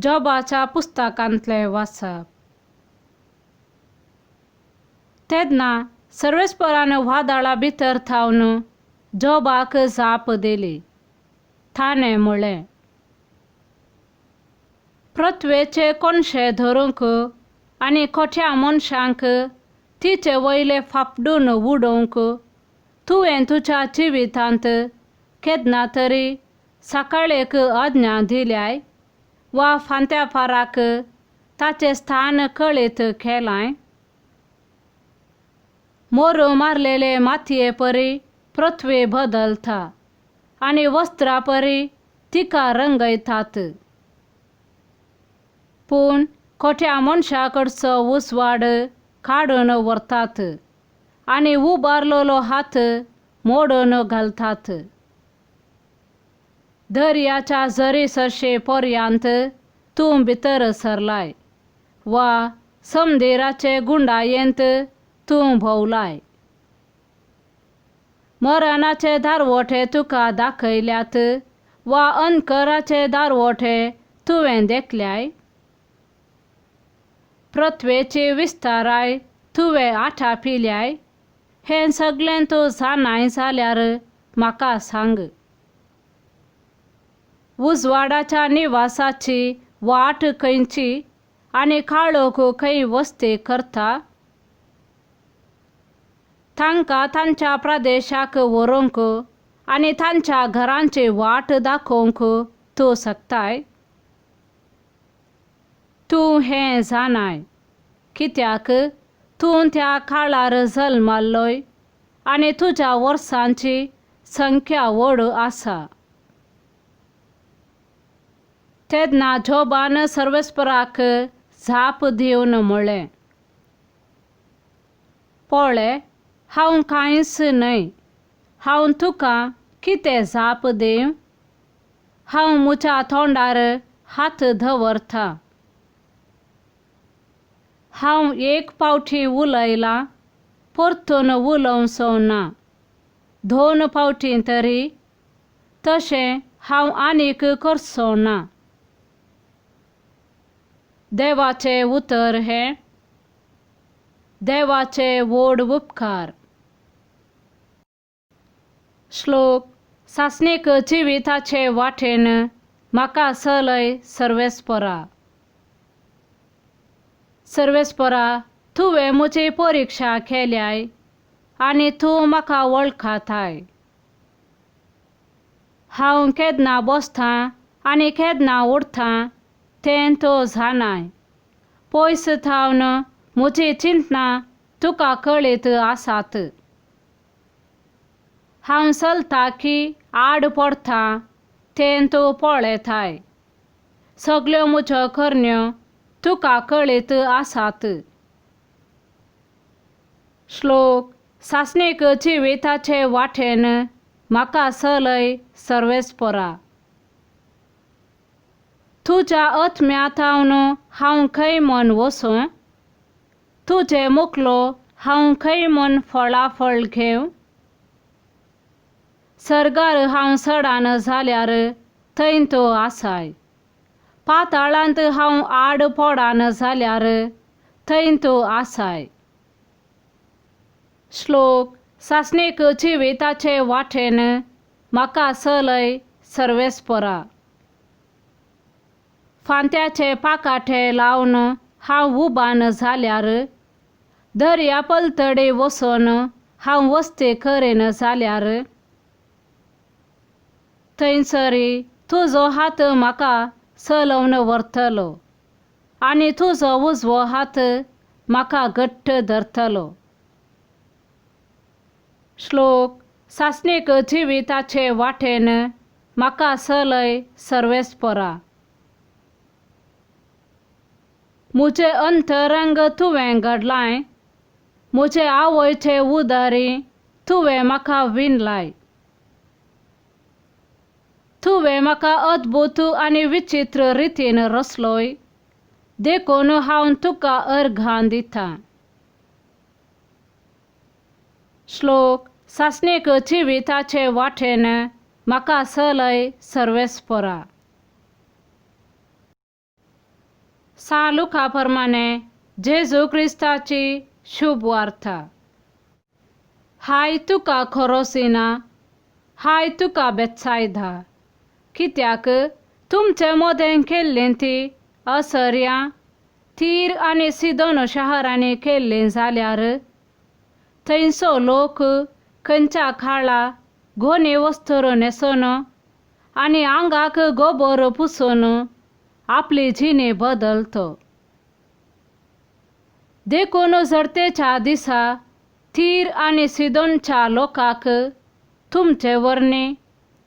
जॉबाच्या पुस्तकांतले वाचप. तेन्ना सर्वेस्परान वादळा भितर थावन जॉबाक जाप दिली. ताणें म्हळें, पृथ्वेचे कोनशे धरूंक आनी खोट्या मनशांक तिचे वयले फापडून उडोवंक तुवें तुज्या जिवितांत केन्ना तरी सकाळीक आज्ञा दिल्याय वा फांत्या पाराक ताचें स्थान कळीत केलाय. मोरू मारलेले मातये परी पृथ्वी बदलता आनी वस्त्रा परी तिका रंगयतात. पूण खोट्या मनशा कडचो उजवाड काडून व्हरतात आनी उबारलेलो हात मोडून घालतात. दर्याच्या झरी सरशे पर्यंत तूं भितर सरलाय वा समुद्राचे गुंडायेंत तूं भोंवलाय. मरणाचे दारवटे तुका दाखयल्यात वा अंधकाराचे दारवटे तुवें देखल्याय. पृथ्वेची विस्ताराय तुवें आटापिल्याय. हें सगळें तूं जाणाय जाल्यार म्हाका सांग. उजवाडाच्या निवासाची वाट खंयची आनी काळोख खंय वस्ती करता. तांकां तांच्या प्रदेशाक व्हरूंक आनी तांच्या घरांची वाट दाखोवंक तूं शकताय. तूं हें जाणाय कित्याक तूं त्या काळार जल्मालोय आनी तुज्या वर्सांची संख्या व्हड आसा. तेन्ना जॉबान सर्वेस्पराक जाप दिवन म्हळें, पळय, हांव कांयच न्हय. हांव तुका कितें जाप दिवं? हांव म्हज्या तोंडार हात दवरतां. हांव एक फावटी उलयलां, परतून उलोवचो ना. 2 फावटी तरी. तशें हांव आनीक करचो ना. देवाचें उतर हें. देवाचे व्हड उपकार. श्लोक. सासणीक जिविताचे वाटेन म्हाका चलय सर्वेस्परा. सर्वेस्परा, तुवें म्हजी परिक्षा केल्याय आनी तूं म्हाका वळखताय. हांव केन्ना बसतां आनी केन्ना उठतां तें तूं जाणाय. पयस थावन म्हजी चिंतना तुका कळीत आसात. हांव चलतां की आड पडटां तें तूं पळयताय. सगळ्यो म्हज्यो करण्यो तुका कळीत आसात. श्लोक. सासणीक जिविताचे वाटेन म्हाका चलय सर्वेस्परा. तुज्या आत्म्यांतावन हांव खंय म्हूण वचूं? तुजे मुखलो हांव खंय म्हूण फळाफळ घेवं? सर्गार हांव चडान जाल्यार थंय तूं आसाय. पाताळांत हांव आड पडान जाल्यार थंय तूं आसाय. श्लोक. सासणीक जिविताचे वाटेन म्हाका चलय सर्वेस्परा. फांत्याचे पाकाठे लावन हांव उबान जाल्यार, दर्या पलतडी वचून हांव वस्ती करीन जाल्यार, थंयसरी तुजो हात म्हाका चलोवन व्हरतलो आनी तुजो उजवो हात म्हाका घट्ट धरतलो. श्लोक. सासणीक जिविताचे वाटेन म्हाका चलय सर्वेस्परा. म्हजें अंतरंग तुवें घडलाय. म्हजे आवयचे उदारी तुवें म्हाका विणलाय. तुवें म्हाका अद्भुत आनी विचित्र रितीन रचलोय, देखून हांव तुका अर्घां दितां. श्लोक. सासणीक जिविताचे वाटेन म्हाका चलय सर्वेस्परा. सालुखाप्रमाणे जेजू ख्रिस्ताची शुभ वार्ता. हाय तुका खोरोसिना, हाय तुका बेत्सायदा, कित्याक तुमचे मोदें केल्लें ती असर्या, तीर आनी सिदोन शारांनी केल्लें जाल्यार थंयचो लोक खंयच्या खाला घोणी वस्त्र न्हेसून आनी आंगाक गोबर पुसून आपली जिणी बदलतो. देखून जरतेच्या दिसा तीर आनी सिदोनच्या लोकांक तुमचे वर्णी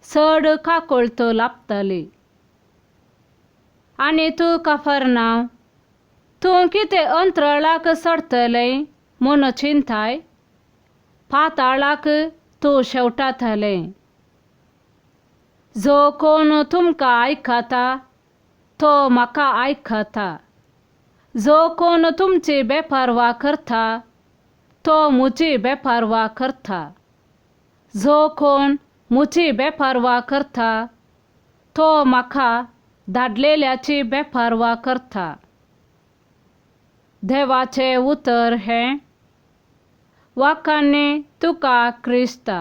चड काकुळत लाभतली. आनी तूं कफरनाव, तूं कितें अंतराळाक चडतलें म्हूण चिंताय? पाताळाक तूं शेवटातलें. जो कोण तुमकां आयकता तो म्हाका आयकता. जो कोण तुमची बेपारवा करता तो म्हजी बेपारवा करता. जो कोण म्हजी बेपारवा करता तो म्हाका धाडलेल्याची बेपारवा करता. देवाचें उतर हें: वाखाणणी तुका क्रिस्ता.